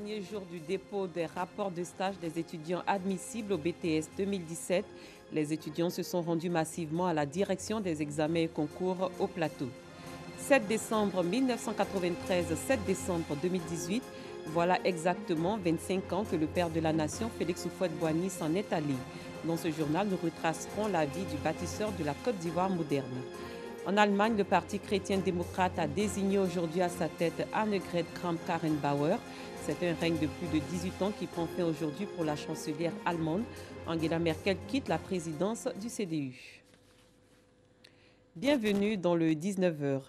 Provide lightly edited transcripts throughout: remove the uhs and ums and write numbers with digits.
Dernier jour du dépôt des rapports de stage des étudiants admissibles au BTS 2017, les étudiants se sont rendus massivement à la direction des examens et concours au plateau. 7 décembre 1993, 7 décembre 2018, voilà exactement 25 ans que le père de la nation, Félix Houphouët-Boigny, s'en est allé. Dans ce journal, nous retracerons la vie du bâtisseur de la Côte d'Ivoire moderne. En Allemagne, le Parti chrétien-démocrate a désigné aujourd'hui à sa tête Annegret Kramp-Karrenbauer. C'est un règne de plus de 18 ans qui prend fin aujourd'hui pour la chancelière allemande. Angela Merkel quitte la présidence du CDU. Bienvenue dans le 19h.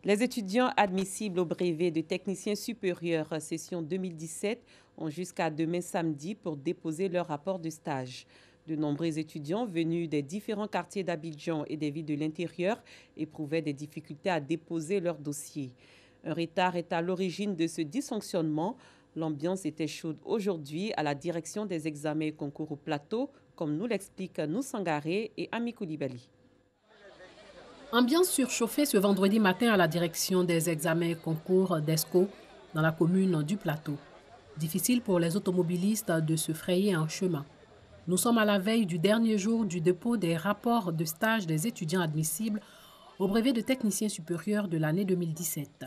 Les étudiants admissibles au brevet de technicien supérieur session 2017 ont jusqu'à demain samedi pour déposer leur rapport de stage. De nombreux étudiants venus des différents quartiers d'Abidjan et des villes de l'intérieur éprouvaient des difficultés à déposer leur dossier. Un retard est à l'origine de ce dysfonctionnement. L'ambiance était chaude aujourd'hui à la direction des examens et concours au plateau, comme nous l'expliquent Noussangaré et Ami Koulibaly. Ambiance surchauffée ce vendredi matin à la direction des examens et concours d'ESCO dans la commune du Plateau. Difficile pour les automobilistes de se frayer un chemin. Nous sommes à la veille du dernier jour du dépôt des rapports de stage des étudiants admissibles au brevet de technicien supérieur de l'année 2017.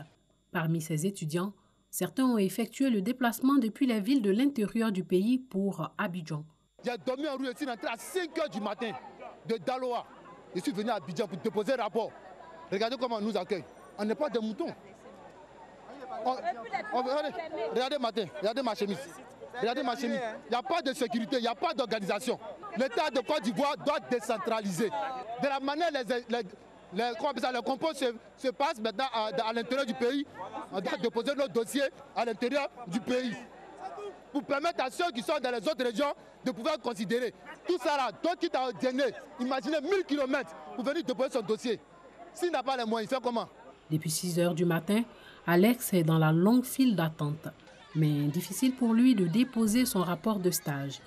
Parmi ces étudiants, certains ont effectué le déplacement depuis les villes de l'intérieur du pays pour Abidjan. J'ai dormi en rue ici, rentré à 5 h du matin de Daloa. Je suis venu à Abidjan pour déposer un rapport. Regardez comment on nous accueille. On n'est pas des moutons. Regardez ma chemise. Regardez ma chemise. Il n'y a pas de sécurité, il n'y a pas d'organisation. L'État de Côte d'Ivoire doit décentraliser. De la manière les compos se passent maintenant à l'intérieur du pays. On doit déposer nos dossiers à l'intérieur du pays. Pour permettre à ceux qui sont dans les autres régions de pouvoir considérer. Tout ça là, toi qui t'as gagné, imaginez 1000 km pour venir déposer son dossier. S'il n'a pas les moyens, il fait comment? Depuis 6 h du matin, Alex est dans la longue file d'attente. Mais difficile pour lui de déposer son rapport de stage.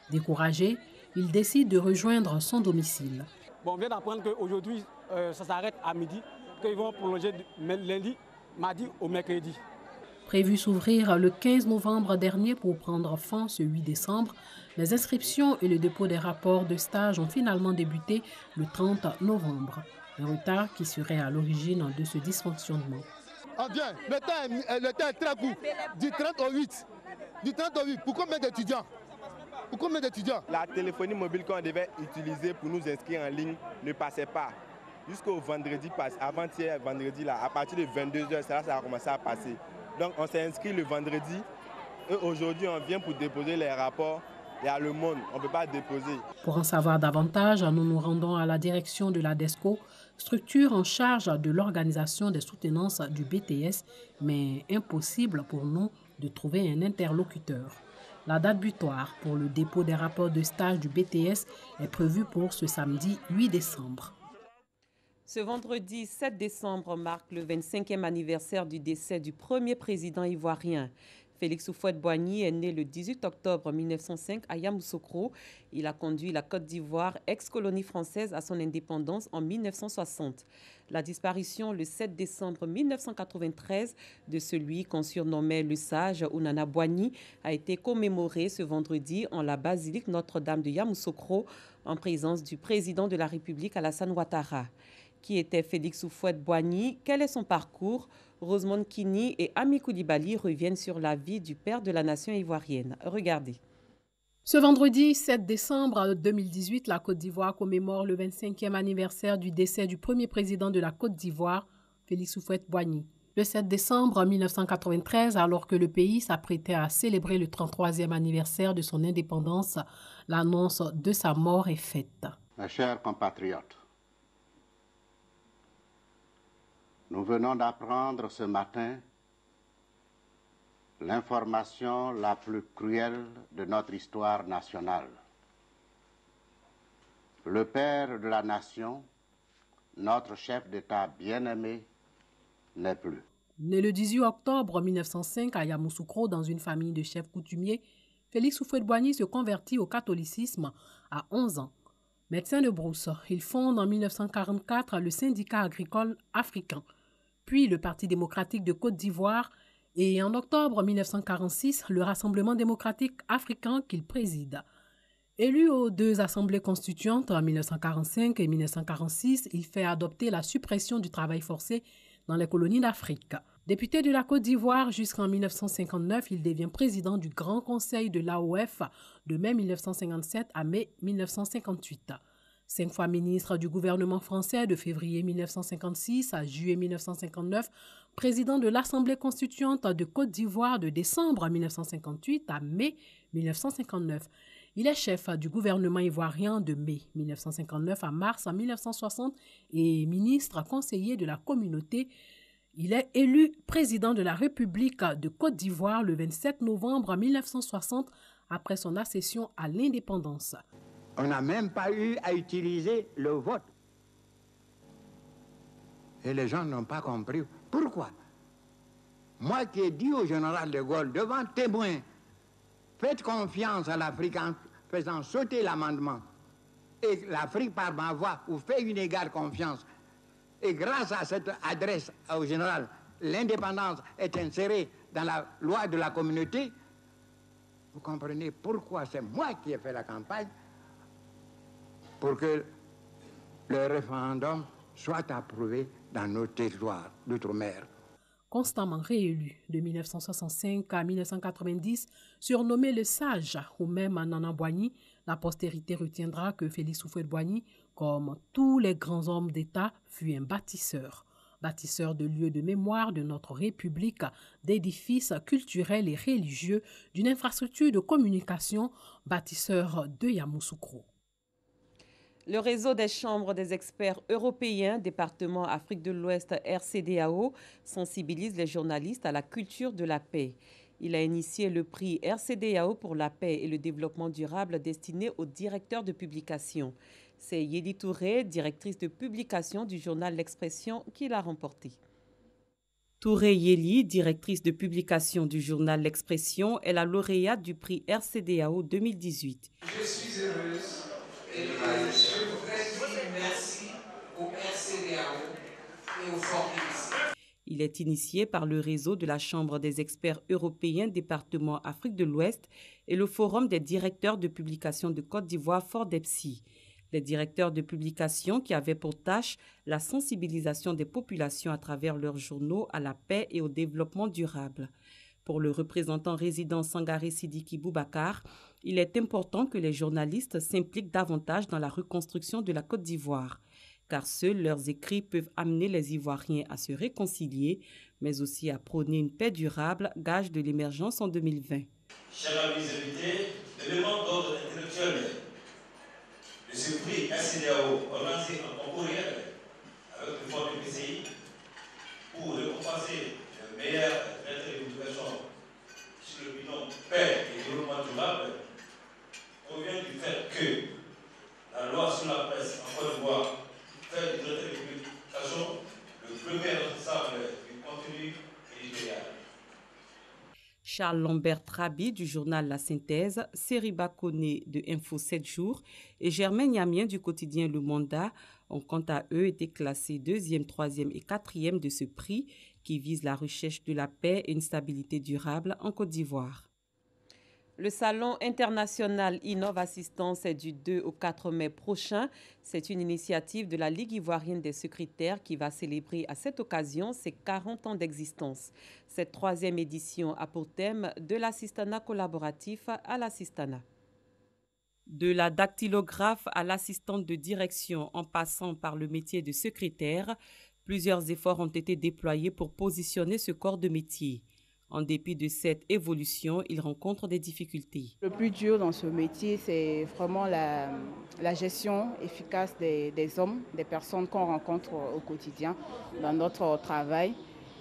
Découragé, il décide de rejoindre son domicile. Bon, on vient d'apprendre qu'aujourd'hui, ça s'arrête à midi, qu'ils vont prolonger lundi, mardi au mercredi. Prévu s'ouvrir le 15 novembre dernier pour prendre fin ce 8 décembre, les inscriptions et le dépôt des rapports de stage ont finalement débuté le 30 novembre. Un retard qui serait à l'origine de ce dysfonctionnement. Ah bien, le temps est très court, du 30 au 8. Du 30 au 8, pour combien d'étudiants? Pour combien d'étudiants? La téléphonie mobile qu'on devait utiliser pour nous inscrire en ligne ne passait pas. Jusqu'au vendredi, avant-hier vendredi, là, à partir de 22 h, ça a commencé à passer. Donc on s'est inscrit le vendredi et aujourd'hui on vient pour déposer les rapports. Il y a le monde, on ne peut pas déposer. Pour en savoir davantage, nous nous rendons à la direction de la DESCO, structure en charge de l'organisation des soutenances du BTS, mais impossible pour nous de trouver un interlocuteur. La date butoir pour le dépôt des rapports de stage du BTS est prévue pour ce samedi 8 décembre. Ce vendredi 7 décembre marque le 25e anniversaire du décès du premier président ivoirien. Félix Houphouët-Boigny est né le 18 octobre 1905 à Yamoussoukro. Il a conduit la Côte d'Ivoire, ex-colonie française, à son indépendance en 1960. La disparition le 7 décembre 1993 de celui qu'on surnommait le sage Ounana Boigny a été commémorée ce vendredi en la basilique Notre-Dame de Yamoussoukro en présence du président de la République Alassane Ouattara. Qui était Félix Houphouët-Boigny? Quel est son parcours? Rosemont Kini et Ami Koulibaly reviennent sur la vie du père de la nation ivoirienne. Regardez. Ce vendredi 7 décembre 2018, la Côte d'Ivoire commémore le 25e anniversaire du décès du premier président de la Côte d'Ivoire, Félix Houphouët-Boigny. Le 7 décembre 1993, alors que le pays s'apprêtait à célébrer le 33e anniversaire de son indépendance, l'annonce de sa mort est faite. Mes chers compatriotes, nous venons d'apprendre ce matin l'information la plus cruelle de notre histoire nationale. Le père de la nation, notre chef d'État bien-aimé, n'est plus. Né le 18 octobre 1905 à Yamoussoukro dans une famille de chefs coutumiers, Félix Houphouët-Boigny se convertit au catholicisme à 11 ans. Médecin de brousse, il fonde en 1944 le syndicat agricole africain, puis le Parti démocratique de Côte d'Ivoire et en octobre 1946, le Rassemblement démocratique africain qu'il préside. Élu aux deux assemblées constituantes en 1945 et 1946, il fait adopter la suppression du travail forcé dans les colonies d'Afrique. Député de la Côte d'Ivoire jusqu'en 1959, il devient président du Grand Conseil de l'AOF de mai 1957 à mai 1958. 5 fois ministre du gouvernement français de février 1956 à juillet 1959, président de l'Assemblée constituante de Côte d'Ivoire de décembre 1958 à mai 1959. Il est chef du gouvernement ivoirien de mai 1959 à mars 1960 et ministre conseiller de la communauté. Il est élu président de la République de Côte d'Ivoire le 27 novembre 1960 après son accession à l'indépendance. On n'a même pas eu à utiliser le vote. Et les gens n'ont pas compris. Pourquoi? Moi qui ai dit au général de Gaulle, devant témoins, faites confiance à l'Afrique en faisant sauter l'amendement. Et l'Afrique, par ma voix, vous fait une égale confiance. Et grâce à cette adresse au général, l'indépendance est insérée dans la loi de la communauté. Vous comprenez pourquoi c'est moi qui ai fait la campagne pour que le référendum soit approuvé dans nos territoires d'outre-mer. Constamment réélu de 1965 à 1990, surnommé le sage ou même Nana Boigny, la postérité retiendra que Félix Houphouët-Boigny, comme tous les grands hommes d'État, fut un bâtisseur. Bâtisseur de lieux de mémoire de notre République, d'édifices culturels et religieux, d'une infrastructure de communication, bâtisseur de Yamoussoukro. Le réseau des chambres des experts européens, département Afrique de l'Ouest RCDAO, sensibilise les journalistes à la culture de la paix. Il a initié le prix RCDAO pour la paix et le développement durable destiné aux directeurs de publication. C'est Yéli Touré, directrice de publication du journal L'Expression, qui l'a remporté. Touré Yéli, directrice de publication du journal L'Expression, est la lauréate du prix RCDAO 2018. Je suis heureuse et je voudrais dire merci au RCDAO et au Fort-Dix. Il est initié par le réseau de la Chambre des experts européens département Afrique de l'Ouest et le Forum des directeurs de publication de Côte d'Ivoire Fort-Depsi. Les directeurs de publication qui avaient pour tâche la sensibilisation des populations à travers leurs journaux à la paix et au développement durable. Pour le représentant résident Sangaré Sidiki Boubacar, il est important que les journalistes s'impliquent davantage dans la reconstruction de la Côte d'Ivoire, car seuls leurs écrits peuvent amener les Ivoiriens à se réconcilier, mais aussi à prôner une paix durable, gage de l'émergence en 2020. Chers amis invités, l'élément d'ordre intellectuel de ce prix RCDAO organisé en concours réel avec le Fonds du PCI pour récompenser le meilleur lettre de publication sur le bilan paix et développement durable provient du fait que la loi sur la presse en Côte d'Ivoire fait du traité de publication le premier responsable du contenu éditorial. Charles Lambert Trabi du journal La Synthèse, Seriba Koné de Info 7 jours et Germain Niamien du quotidien Le Mandat ont quant à eux été classés 2e, 3e et 4e de ce prix qui vise la recherche de la paix et une stabilité durable en Côte d'Ivoire. Le Salon international Innov Assistance est du 2 au 4 mai prochain. C'est une initiative de la Ligue ivoirienne des secrétaires qui va célébrer à cette occasion ses 40 ans d'existence. Cette 3e édition a pour thème de l'assistanat collaboratif à l'assistanat. De la dactylographe à l'assistante de direction en passant par le métier de secrétaire, plusieurs efforts ont été déployés pour positionner ce corps de métier. En dépit de cette évolution, il rencontre des difficultés. Le plus dur dans ce métier, c'est vraiment la gestion efficace des hommes, des personnes qu'on rencontre au quotidien dans notre travail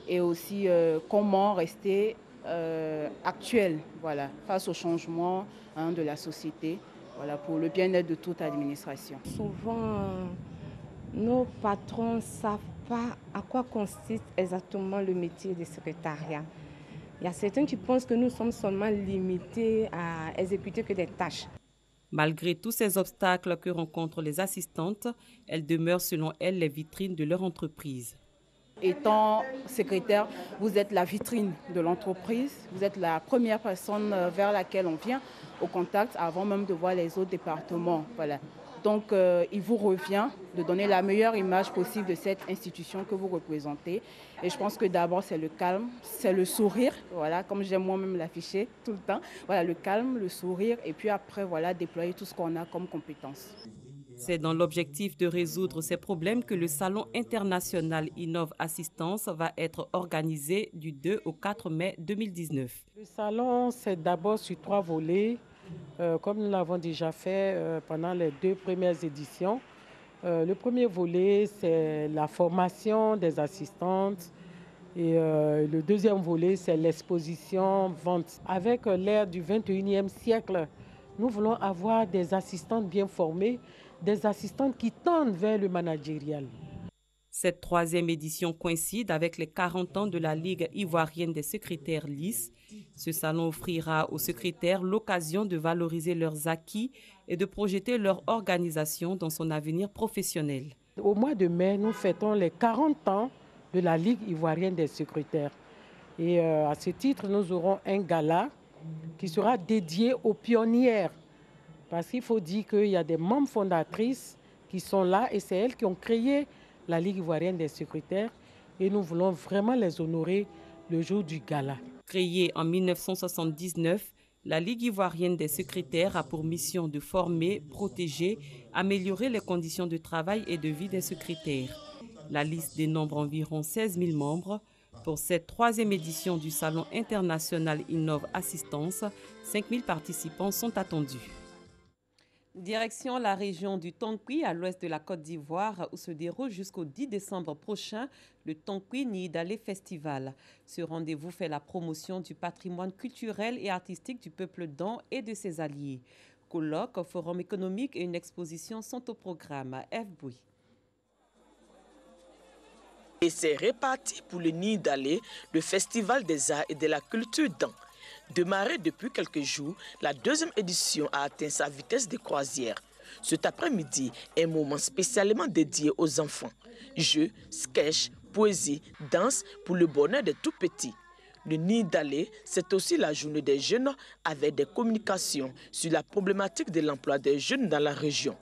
et aussi comment rester actuel face aux changements de la société pour le bien-être de toute administration. Souvent, nos patrons ne savent pas à quoi consiste exactement le métier de secrétariat. Il y a certains qui pensent que nous sommes seulement limités à exécuter que des tâches. Malgré tous ces obstacles que rencontrent les assistantes, elles demeurent selon elles les vitrines de leur entreprise. Étant secrétaire, vous êtes la vitrine de l'entreprise, vous êtes la première personne vers laquelle on vient au contact avant même de voir les autres départements. Voilà. Donc il vous revient de donner la meilleure image possible de cette institution que vous représentez. Et je pense que d'abord c'est le calme, c'est le sourire, voilà, comme j'aime moi-même l'afficher tout le temps. Voilà, le calme, le sourire et puis après voilà, déployer tout ce qu'on a comme compétences. C'est dans l'objectif de résoudre ces problèmes que le Salon international Innov Assistance va être organisé du 2 au 4 mai 2019. Le salon, c'est d'abord sur 3 volets, comme nous l'avons déjà fait pendant les 2 premières éditions. Le premier volet, c'est la formation des assistantes. Et le deuxième volet, c'est l'exposition-vente. Avec l'ère du 21e siècle, nous voulons avoir des assistantes bien formées, des assistantes qui tendent vers le managérial. Cette 3e édition coïncide avec les 40 ans de la Ligue ivoirienne des secrétaires LIS. Ce salon offrira aux secrétaires l'occasion de valoriser leurs acquis et de projeter leur organisation dans son avenir professionnel. Au mois de mai, nous fêtons les 40 ans de la Ligue ivoirienne des secrétaires. Et à ce titre, nous aurons un gala qui sera dédié aux pionnières. Parce qu'il faut dire qu'il y a des membres fondatrices qui sont là et c'est elles qui ont créé la Ligue ivoirienne des secrétaires et nous voulons vraiment les honorer le jour du gala. Créée en 1979, la Ligue ivoirienne des secrétaires a pour mission de former, protéger, améliorer les conditions de travail et de vie des secrétaires. La liste dénombre environ 16 000 membres. Pour cette 3e édition du Salon international Innov Assistance, 5 000 participants sont attendus. Direction la région du Tonkui, à l'ouest de la Côte d'Ivoire, où se déroule jusqu'au 10 décembre prochain le Tonkui Niidalé Festival. Ce rendez-vous fait la promotion du patrimoine culturel et artistique du peuple Dan et de ses alliés. Colloques, forum économique et une exposition sont au programme. F. Bouy. Et c'est reparti pour le Niidalé, le festival des arts et de la culture Dan. Démarré depuis quelques jours, la 2e édition a atteint sa vitesse de croisière. Cet après-midi est un moment spécialement dédié aux enfants. Jeux, sketchs, poésie, danse pour le bonheur des tout-petits. Le Niidalé, c'est aussi la journée des jeunes avec des communications sur la problématique de l'emploi des jeunes dans la région.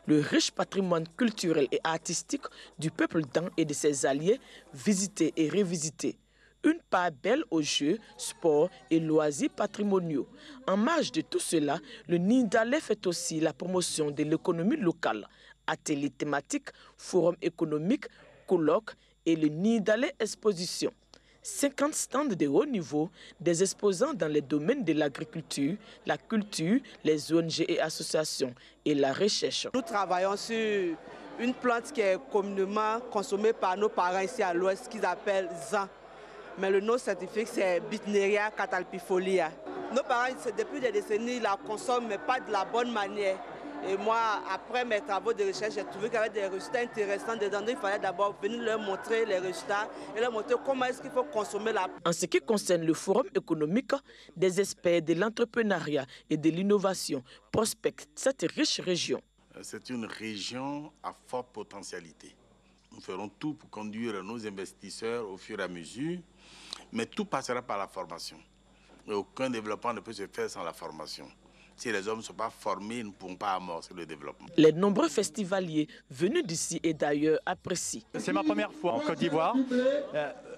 Le riche patrimoine culturel et artistique du peuple Dan et de ses alliés, visité et revisité. Une part belle aux jeux, sports et loisirs patrimoniaux. En marge de tout cela, le Niidalé fait aussi la promotion de l'économie locale. Ateliers thématiques, forums économiques, colloques et le Niidalé Exposition. 50 stands de haut niveau, des exposants dans les domaines de l'agriculture, la culture, les ONG et associations et la recherche. Nous travaillons sur une plante qui est communément consommée par nos parents ici à l'ouest, qu'ils appellent zan. Mais le nom scientifique, c'est Bitneria catalpifolia. Nos parents, depuis des décennies, la consomment, mais pas de la bonne manière. Et moi, après mes travaux de recherche, j'ai trouvé qu'il y avait des résultats intéressants dedans. Il fallait d'abord venir leur montrer les résultats et leur montrer comment est-ce qu'il faut consommer la plante. En ce qui concerne le forum économique, des experts de l'entrepreneuriat et de l'innovation prospectent cette riche région. C'est une région à forte potentialité. Nous ferons tout pour conduire nos investisseurs au fur et à mesure, mais tout passera par la formation. Et aucun développement ne peut se faire sans la formation. Si les hommes ne sont pas formés, ils ne pourront pas amorcer le développement. Les nombreux festivaliers venus d'ici et d'ailleurs apprécient. C'est ma première fois en Côte d'Ivoire.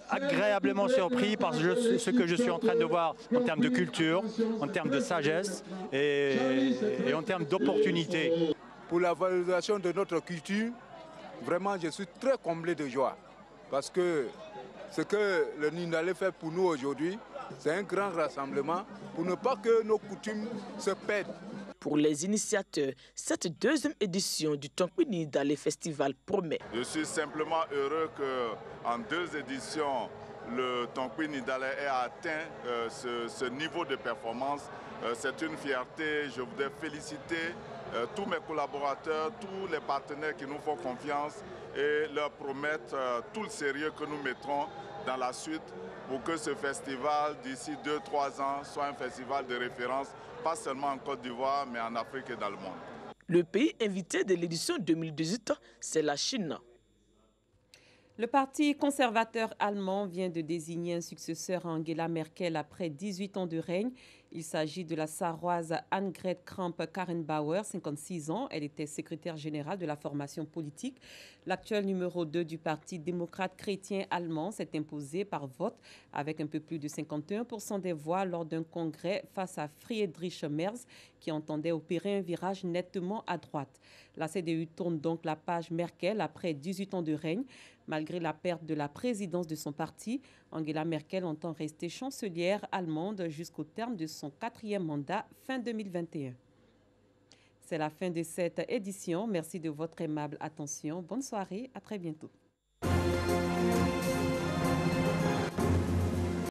Agréablement surpris par ce que je suis en train de voir en termes de culture, en termes de sagesse et en termes d'opportunités. Pour la valorisation de notre culture, vraiment, je suis très comblé de joie parce que ce que le Niidalé fait pour nous aujourd'hui, c'est un grand rassemblement pour ne pas que nos coutumes se perdent. Pour les initiateurs, cette 2e édition du Tonkui Niidalé Festival promet. Je suis simplement heureux qu'en 2 éditions, le Tonkui Niidalé ait atteint ce niveau de performance. C'est une fierté. Je voudrais féliciter tous mes collaborateurs, tous les partenaires qui nous font confiance et leur promettre tout le sérieux que nous mettrons dans la suite pour que ce festival, d'ici 2-3 ans, soit un festival de référence, pas seulement en Côte d'Ivoire, mais en Afrique et dans le monde. Le pays invité de l'édition 2018, c'est la Chine. Le parti conservateur allemand vient de désigner un successeur à Angela Merkel après 18 ans de règne. Il s'agit de la Sarroise Annegret Kramp-Karrenbauer, 56 ans. Elle était secrétaire générale de la formation politique. L'actuel numéro 2 du Parti démocrate chrétien allemand s'est imposé par vote avec un peu plus de 51% des voix lors d'un congrès face à Friedrich Merz qui entendait opérer un virage nettement à droite. La CDU tourne donc la page Merkel après 18 ans de règne. Malgré la perte de la présidence de son parti, Angela Merkel entend rester chancelière allemande jusqu'au terme de son 4e mandat fin 2021. C'est la fin de cette édition. Merci de votre aimable attention. Bonne soirée, à très bientôt.